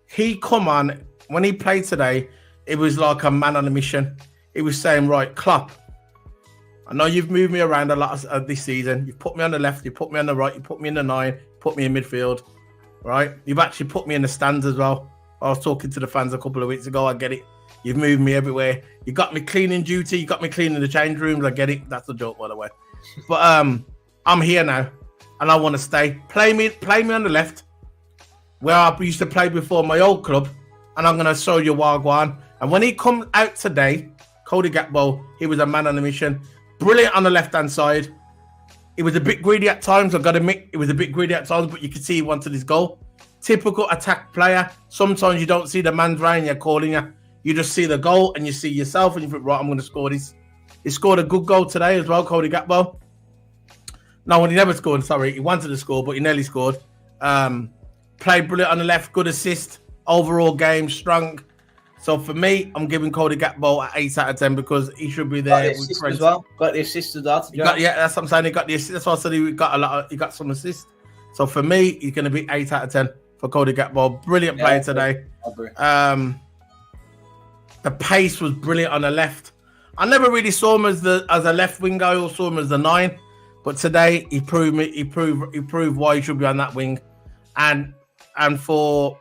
He come on, when he played today, it was like a man on a mission. He was saying, right, Klopp, I know you've moved me around a lot this season. You've put me on the left, you put me on the right, you put me in the 9, put me in midfield, right? You've actually put me in the stands as well. I was talking to the fans a couple of weeks ago. I get it. You've moved me everywhere. You got me cleaning duty. You got me cleaning the change rooms. I get it. That's a joke, by the way. But I'm here now, and I want to stay. Play me on the left, where I used to play before my old club, and I'm going to show you Wagwan. And when he comes out today, Cody Gakpo, he was a man on a mission. Brilliant on the left-hand side. He was a bit greedy at times. I've got to admit, he was a bit greedy at times, but you could see he wanted his goal. Typical attack player. Sometimes you don't see the man's around you calling you. You just see the goal and you see yourself and you think, right, I'm going to score this. He scored a good goal today as well, Cody Gakpo. No, he never scored, sorry. He wanted to score, but he nearly scored. Played brilliant on the left, good assist. Overall game, strong. So for me, I'm giving Cody Gakpo an 8 out of 10 because he should be there with Trent as well. Got the assist as well. Yeah, that's what I'm saying. He got the assist. That's why I said he got some assists. So for me, he's going to be 8 out of 10 for Cody Gakpo. Brilliant play today. I agree. The pace was brilliant on the left. I never really saw him as a left winger. I always saw him as the 9. But today he proved why he should be on that wing. And for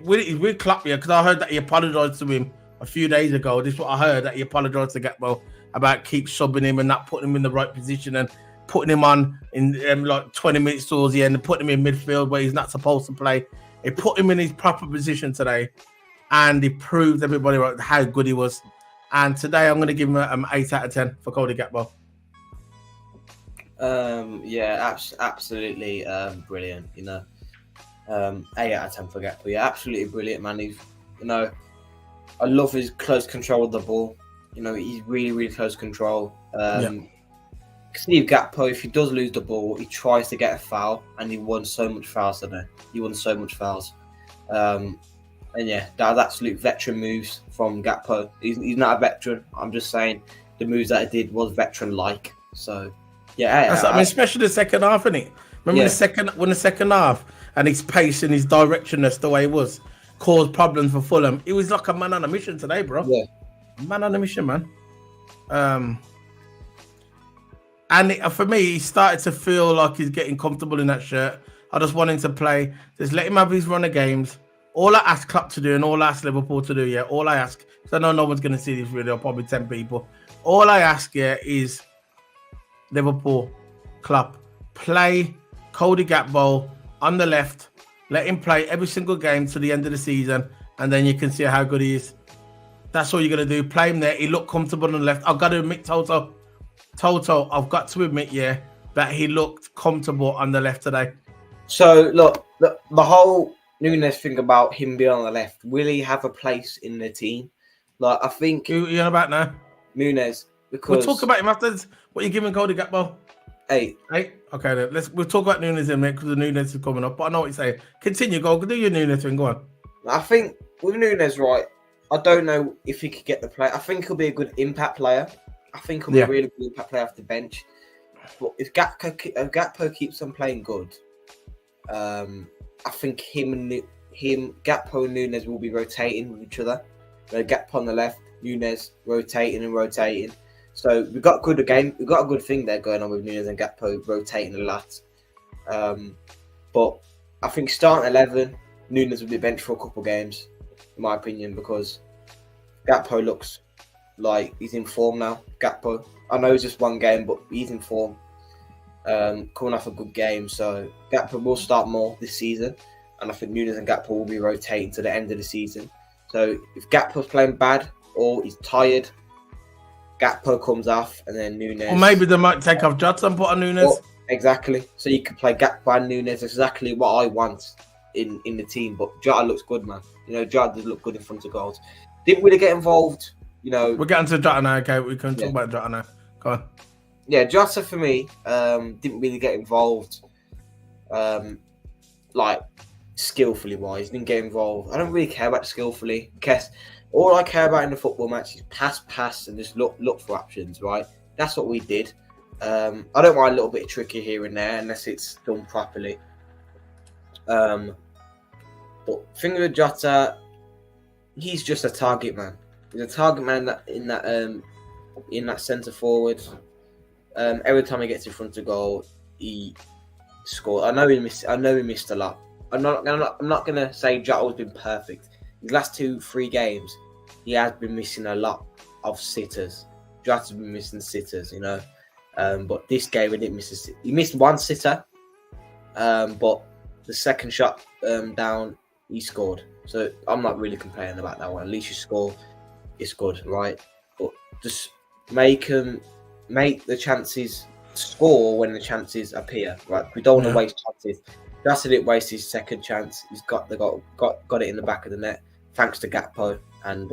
with Klopp here, because I heard that he apologised to him a few days ago. This is what I heard, that he apologised to Gakpo about keep subbing him and not putting him in the right position and putting him on in like 20 minutes towards the end and putting him in midfield where he's not supposed to play. He put him in his proper position today, and he proved everybody right how good he was. And today I'm going to give him an 8 out of 10 for Cody Gakpo. Absolutely brilliant. 8 out of 10 for Gakpo. Yeah, absolutely brilliant, man. He's, I love his close control of the ball. He's really, really close control. Steve Gakpo, if he does lose the ball, he tries to get a foul, and he won so much fouls today. And yeah, that's absolute veteran moves from Gakpo. He's not a veteran. I'm just saying the moves that he did was veteran-like. So yeah, especially the second half, isn't it? Remember the second half and his pace and his directionless, the way it was, caused problems for Fulham. It was like a man on a mission today, bro. Yeah, man on a mission, man. For me, he started to feel like he's getting comfortable in that shirt. I just want him to play. Just let him have his run of games. All I ask Klopp to do and all I ask Liverpool to do, all I ask, because I know no one's going to see this video, probably 10 people. All I ask here is Liverpool, Klopp, play Cody Gakpo on the left. Let him play every single game to the end of the season, and then you can see how good he is. That's all you're going to do. Play him there. He looked comfortable on the left. I've got to admit, Toto, I've got to admit, that he looked comfortable on the left today. So, look, the whole Nunes thing about him being on the left, will he have a place in the team? Like, I think... Who are you on about now? Nunes. Because... We'll talk about him after what you're giving Cody Gakpo. 8. Okay, then. We'll talk about Nunes in a minute because the Nunes is coming up. But I know what you're saying. Continue, go. Do your Nunes thing. Go on. I think with Nunes, right, I don't know if he could get the play. I think he'll be a good impact player. I think he'll be a really good impact player off the bench. But if Gakpo keeps on playing good, I think Gakpo and Nunes will be rotating with each other. Gakpo on the left, Nunes rotating. So we've got a good thing there going on with Nunes and Gakpo rotating a lot. But I think starting 11, Nunes will be benched for a couple games, in my opinion, because Gakpo looks like he's in form now. Gakpo, I know it's just one game, but he's in form. Coming off a good game, so Gakpo will start more this season, and I think Nunes and Gakpo will be rotating to the end of the season. So if Gakpo's playing bad or he's tired, Gakpo comes off, and then Nunes. Or maybe they might take off Jota and put on Nunes. Exactly. So you can play Gakpo and Nunes. Exactly what I want in the team. But Jota looks good, man. Jota does look good in front of goals. Didn't really get involved. We're getting to Jota now. Okay, we can talk about Jota now. Go on. Yeah, Jota for me didn't really get involved. Like skillfully wise, didn't get involved. I don't really care about skillfully. All I care about in the football match is pass, and just look for options. Right, that's what we did. I don't mind a little bit of tricky here and there, unless it's done properly. But thing with Jota, he's just a target man. He's a target man in that centre forward. Every time he gets in front of goal, he scores. I know he missed a lot. I'm not gonna say Jota's been perfect. His last 2-3 games, he has been missing a lot of sitters. Jota's been missing sitters, But this game he didn't miss he missed one sitter. But the second shot down, he scored. So I'm not really complaining about that one. At least you score, it's good, right? But just make the chances score when the chances appear, right? We don't want to waste chances. Just didn't waste his second chance. He's got it in the back of the net, thanks to Gakpo, and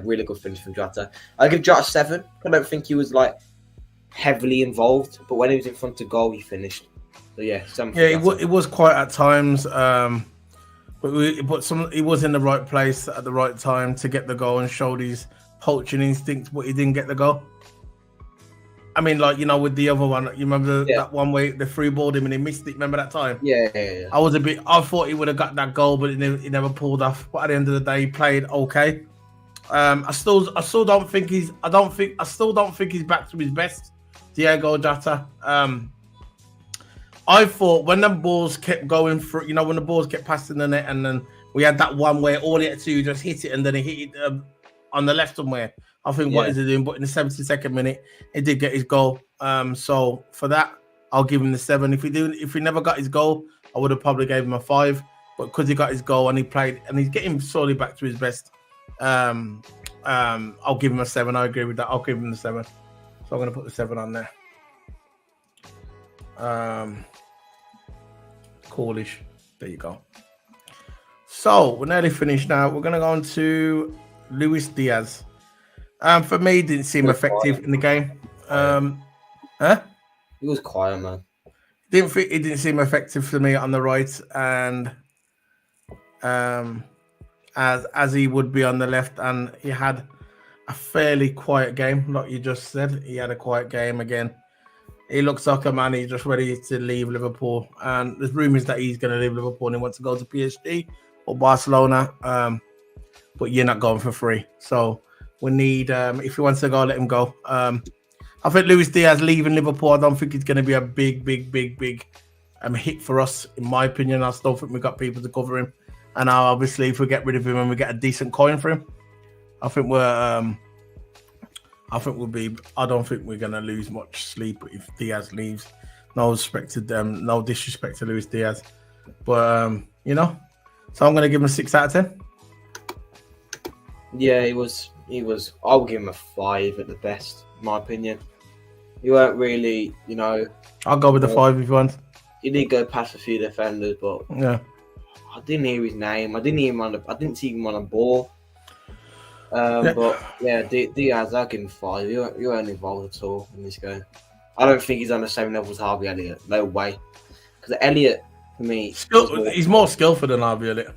really good finish from Jota. I give Jota 7. I don't think he was like heavily involved, but when he was in front of goal, he finished. So yeah, 7. Yeah, it was quite at times, but he was in the right place at the right time to get the goal and showed his poaching instincts, but he didn't get the goal. I mean, with the other one, you remember that one way they free balled him and he missed it. Remember that time? Yeah. I thought he would have got that goal, but he never pulled off. But at the end of the day, he played okay. I still don't think he's back to his best. Diego Jota. I thought when the balls kept going through, when the balls kept passing the net, and then we had that one where all he had to do just hit it, and then he hit it on the left somewhere. I think what is he doing? But in the 72nd minute, he did get his goal. So for that, I'll give him the 7. If he never got his goal, I would have probably gave him a 5. But because he got his goal and he played and he's getting slowly back to his best, I'll give him a 7. I agree with that. I'll give him the 7. So I'm going to put the 7 on there. Coolish. There you go. So we're nearly finished now. We're going to go on to Luis Diaz. For me, he didn't seem effective in the game. He was quiet, man. He didn't seem effective for me on the right, and as he would be on the left, and he had a fairly quiet game, like you just said. He had a quiet game again. He looks like a man. He's just ready to leave Liverpool, and there's rumours that he's going to leave Liverpool and he wants to go to PSG or Barcelona. But you're not going for free, so. We need, if he wants to go, let him go. I think Luis Diaz leaving Liverpool, I don't think it's going to be a big hit for us, in my opinion. I still think we've got people to cover him. And now, obviously, if we get rid of him and we get a decent coin for him, I don't think we're going to lose much sleep if Diaz leaves. No disrespect to Luis Diaz. But, so I'm going to give him a 6 out of 10. Yeah, he was. I'll give him a 5 at the best, in my opinion. You weren't really, I'll go with the 5 if you want. He did go past a few defenders, but yeah, I didn't hear his name. I didn't see him on a ball. But yeah, Diaz, I'll give him 5. You weren't involved at all in this game. I don't think he's on the same level as Harvey Elliott. No way. Because Elliott, for me, he's more skillful than Harvey Elliott.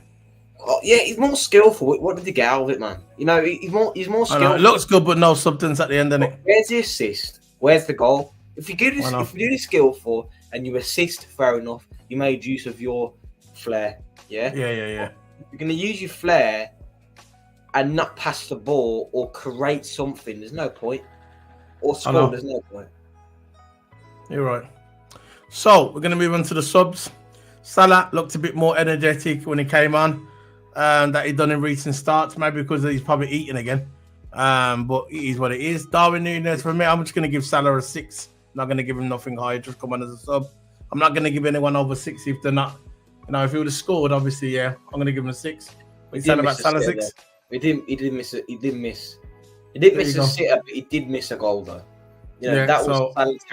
Oh, yeah, he's more skillful. What did he get out of it, man? He's more skillful. It looks good, but no substance at the end of it. Where's the assist? Where's the goal? If you do the skillful and you assist, fair enough. You made use of your flair. Yeah. Yeah. You're gonna use your flair and not pass the ball or create something. There's no point. Or score. There's no point. You're right. So we're gonna move on to the subs. Salah looked a bit more energetic when he came on. That he'd done in recent starts, maybe because he's probably eating again. But it is what it is. Darwin Núñez, for me, I'm just going to give Salah a 6. I'm not going to give him nothing high, just come on as a sub. I'm not going to give anyone over 6 if they're not. If he would have scored, obviously, yeah, I'm going to give him a 6. What you saying about Salah 6? He did miss a sitter, but he did miss a goal though.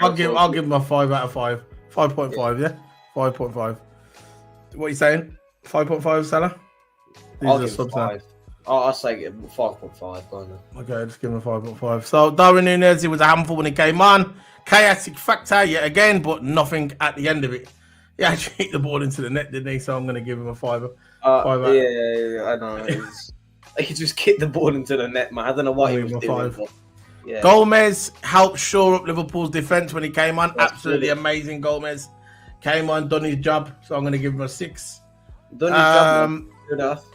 I'll give him a 5 out of 5 5.5, yeah? 5.5. What are you saying? 5.5, Salah? I'll These give are it subs now. 5. I'll say 5.5. Go on then. Okay, just give him a 5.5. So Darwin Núñez, he was a handful when he came on. Chaotic factor yet again, but nothing at the end of it. He actually hit the ball into the net, didn't he? So I'm going to give him a 5. Yeah, I know. He just kicked the ball into the net, man. I don't know what I'll he give was him a doing. 5. But, yeah. Gomez helped shore up Liverpool's defence when he came on. That's Absolutely good. amazing. Gomez came on, done his job. So I'm going to give him a 6. Done his job, man. Good enough.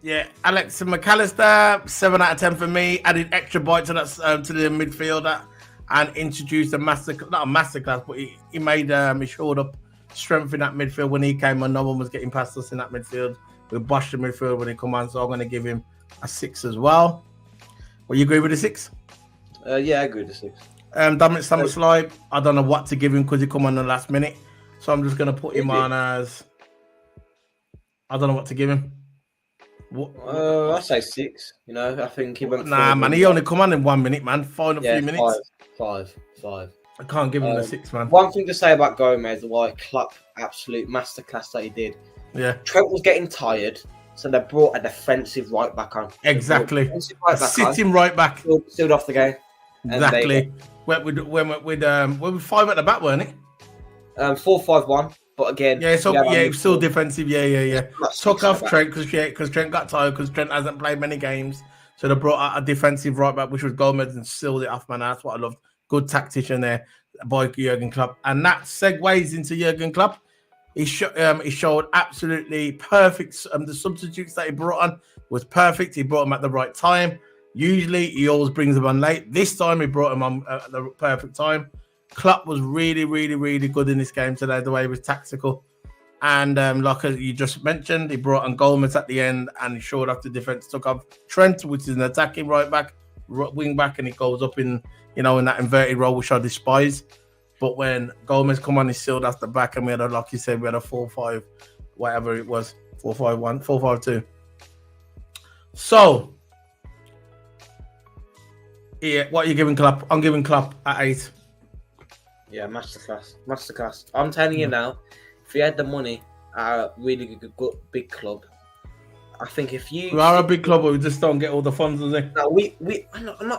Yeah, Alex McAllister, 7 out of 10 for me. Added extra bite to that to the midfielder and introduced a not a masterclass, but he made he showed up strength in that midfield when he came on. No one was getting past us in that midfield. We boshed the midfield when he come on, so I'm going to give him a 6 as well. Well, you agree with the 6? Yeah, I agree with the 6. Dominic Szoboszlai, I don't know what to give him because he come on the last minute, so I'm just going to put him on as I don't know what to give him. I say 6. You know, I think he went. Nah, man, he only come on in 1 minute, man. Final few minutes. 5. I can't give him the 6, man. One thing to say about Gomez, why Klopp absolute masterclass that he did. Yeah, Trent was getting tired, so they brought a defensive right back on. Exactly. Sitting right back. Sealed off the game. Exactly. When we 5 at the back, weren't it? 4-5-1. But again, yeah, so yeah, it was still defensive. Yeah. Took off Trent because Trent got tired because Trent hasn't played many games. So they brought out a defensive right back, which was Gomez, and sealed it off, man. That's what I loved. Good tactician there by Jurgen Klopp, and that segues into Jurgen Klopp. He showed absolutely perfect. The substitutes that he brought on was perfect. He brought them at the right time. Usually, he always brings them on late. This time, he brought them on at the perfect time. Klopp was really, really, really good in this game today, the way he was tactical. And like you just mentioned, he brought on Gomez at the end and he showed off the defense, took off Trent, which is an attacking right back, wing back, and he goes up in that inverted role, which I despise. But when Gomez come on, he sealed off the back, and we had like you said, we had a 4-5, whatever it was, 4-5-1, 4-5-2. So, yeah, what are you giving Klopp? I'm giving Klopp at 8. Yeah, masterclass. I'm telling you now, if you had the money at a really good big club, I think if you we are a big club, but we just don't get all the funds, does it? No,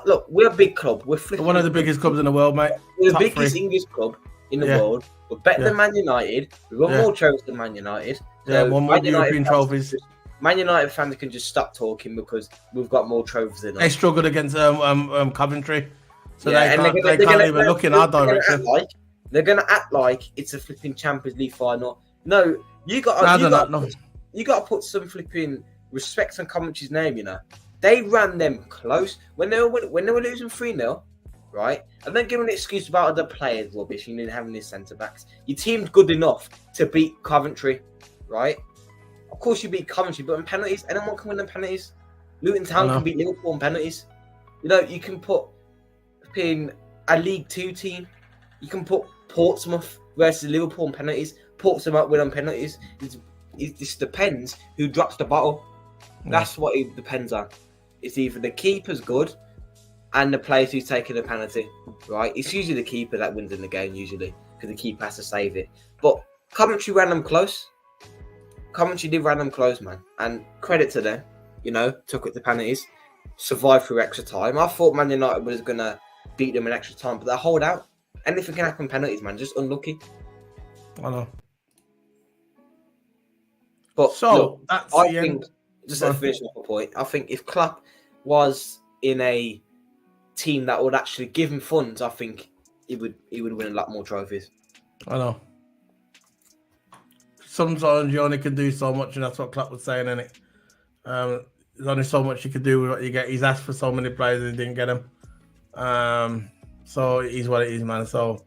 look, we're a big club. We're one of the biggest clubs in the world, mate. We're the biggest English club in the world. We're better than Man United. We've got more trophies than Man United. So one more European trophies. Man United fans can just stop talking because we've got more trophies than us. They struggled against Coventry. So they can't even look in our direction. They're going to act like it's a flipping Champions League final. No, you got to put some flipping respect on Coventry's name, you know. They ran them close. When they were losing 3-0, right? And then giving an excuse about other players, rubbish, you didn't have any centre-backs. Your team's good enough to beat Coventry, right? Of course you beat Coventry, but in penalties, anyone can win in penalties. Luton Town can beat Liverpool in penalties. You know, you can put in a League 2 team. You can put Portsmouth versus Liverpool in penalties. Portsmouth win on penalties. It just depends who drops the bottle. That's what it depends on. It's either the keeper's good and the players who's taking the penalty, right? It's usually the keeper that wins in the game, usually, because the keeper has to save it. But Coventry ran them close. Coventry did run them close, man. And credit to them, you know, took it to penalties, survived through extra time. I thought Man United was going to beat them in extra time, but they hold out. Anything can happen in penalties, man. Just unlucky. I know. But so look, that's I think, just to finish off a point, I think if Klopp was in a team that would actually give him funds, I think he would win a lot more trophies. I know. Sometimes you only can do so much, and that's what Klopp was saying, isn't it? There's only so much you can do with what you get. He's asked for so many players and he didn't get them. So it is what it is, man. So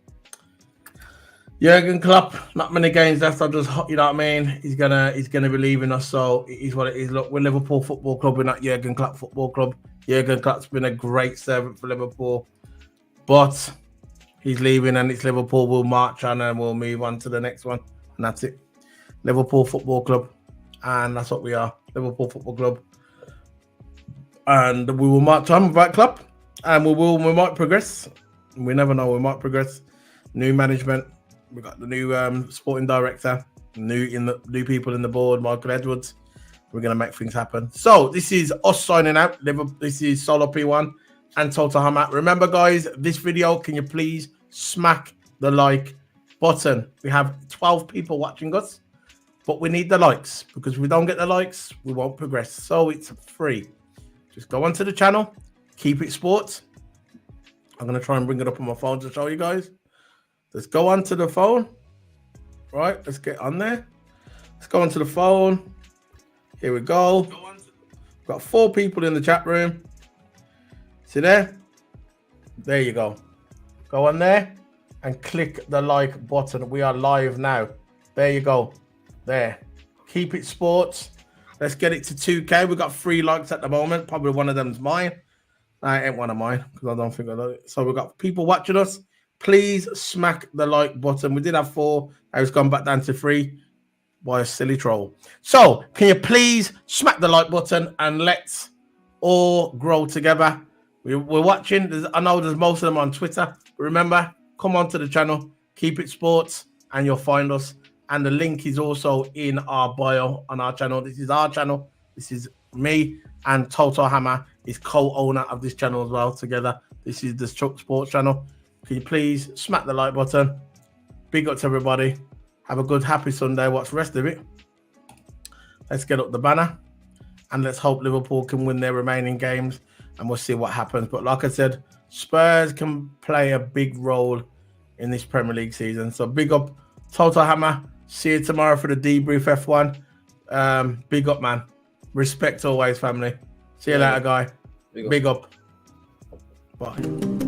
Jurgen Klopp, not many games left. I just, you know what I mean? He's gonna be leaving us. So it is what it is. Look, we're Liverpool Football Club. We're not Jurgen Klopp Football Club. Jurgen Klopp's been a great servant for Liverpool, but he's leaving, and it's Liverpool. We'll march on and we'll move on to the next one, and that's it. Liverpool Football Club, and that's what we are. Liverpool Football Club, and we will march on with that club, and we might progress. We never know. We might progress. New management, We got the new sporting director, new people in the board, Michael Edwards. We're gonna make things happen. So this is us signing out. This is Solo P1 and Total Hammer. Remember, guys, this video, can you please smack the like button? We have 12 people watching us, but we need the likes, because if we don't get the likes, we won't progress. So it's free. Just go onto the channel, keep it sports. I'm gonna try and bring it up on my phone to show you guys. Let's go onto the phone. Right, let's get on there. Let's go onto the phone. Here we go. We've got 4 people in the chat room. See there? There you go. Go on there and click the like button. We are live now. There you go. There. Keep it sports. Let's get it to 2K. We've got 3 likes at the moment. Probably one of them's mine. That ain't one of mine, because I don't think I know it. So we've got people watching us. Please smack the like button. We did have 4. Now it's gone back down to 3 by a silly troll. So can you please smack the like button and let's all grow together. We're watching. I know there's most of them on Twitter. But remember, come onto the channel, keep it sports, and you'll find us. And the link is also in our bio on our channel. This is our channel. This is me and Total Hammer is co-owner of this channel as well together. This is the Chuck Sports channel. Can you please smack the like button? Big up to everybody. Have a good, happy Sunday. What's the rest of it? Let's get up the banner and let's hope Liverpool can win their remaining games, and we'll see what happens. But like I said, Spurs can play a big role in this Premier League season. So big up Total Hammer. See you tomorrow for the debrief F1. Big up, man. Respect always, family. See you later, guy. Big up. Bye.